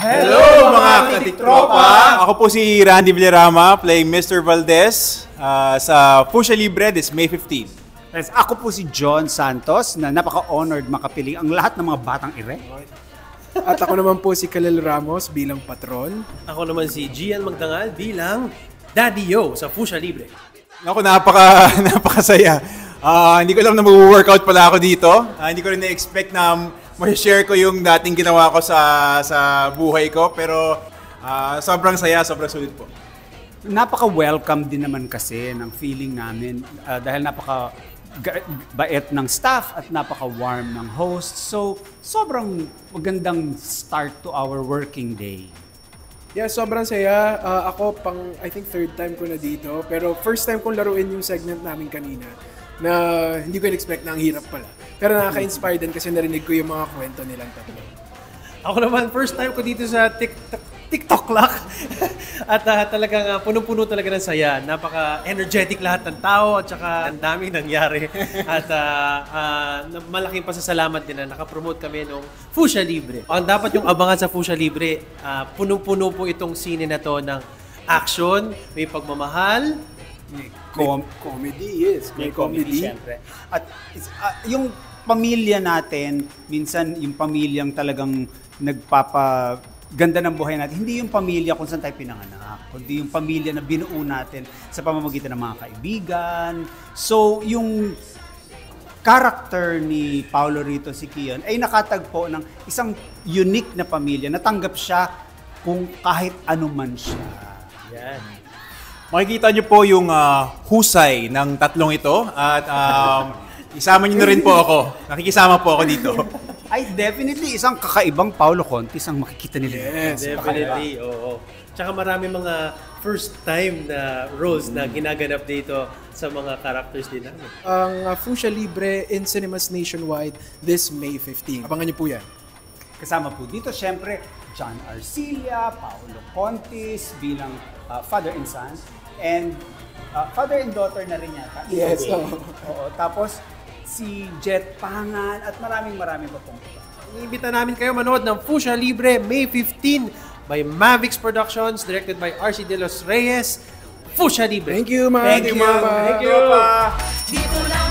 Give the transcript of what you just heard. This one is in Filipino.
Hello mga katiktropa! Ako po si Randy Villarama, playing Mr. Valdez sa Fuchsia Libre this May 15. Yes, ako po si John Santos na napaka-honored makapiling ang lahat ng mga batang ire. At ako naman po si Kalel Ramos bilang patron. Ako naman si Gian Magdangal bilang Daddy Yo sa Fuchsia Libre. Ako, napakasaya. Hindi ko alam na mag-workout pala ako dito. Hindi ko rin na-expect na ma-share ko yung dating ginawa ko sa buhay ko. Pero sobrang saya, sobrang sulit po. Napaka-welcome din naman kasi ng feeling namin dahil napaka-bait ng staff at napaka-warm ng host. So, sobrang magandang start to our working day. Yeah, sobrang saya. Ako I think third time ko na dito. Pero first time kong laruin yung segment namin kanina na hindi ko in-expect na ang hirap pala. Pero nakaka-inspire din kasi narinig ko yung mga kwento nilang tatlo. Ako naman, first time ko dito sa TikTok Lock. At talagang punong-puno talaga ng saya. Napaka-energetic lahat ng tao at saka ang daming nangyari. At malaking pasasalamat din na nakapromote kami ng Fuchsia Libre. Ang dapat yung abangan sa Fuchsia Libre, punong-puno po itong scene na to ng action, may pagmamahal, comedy, yes. May comedy. Siyempre. At yung pamilya natin, minsan yung pamilyang talagang nagpapaganda ng buhay natin, hindi yung pamilya kung saan tayo pinanganak, kundi yung pamilya na binuo natin sa pamamagitan ng mga kaibigan. So, yung character ni Paolo Rito si Kian ay nakatagpo ng isang unique na pamilya. Natanggap siya kung kahit anuman siya. yan. Makikita niyo po yung husay ng tatlong ito at isama niyo na rin po ako. Nakikisama po ako dito. Ay, definitely isang kakaibang Paolo Contis ang makikita nila. Yes, definitely. Oo. Tsaka marami mga first time na roles na ginaganap dito sa mga characters din namin. Ang Fuchsia Libre in cinemas nationwide this May 15. Abangan niyo po yan. Kasama po dito, syempre, John Arcilla, Paolo Contis bilang father and son, and father and daughter na rin yata. Yes. Oo. Tapos, si Jet Pangan at maraming pa pong iba. Iimbita namin kayo manood ng Fuchsia Libre May 15 by Mavix Productions, directed by RC De Los Reyes. Fuchsia Libre. Thank you, man. Thank you, ma'am. Thank you. Tropa. Dito lang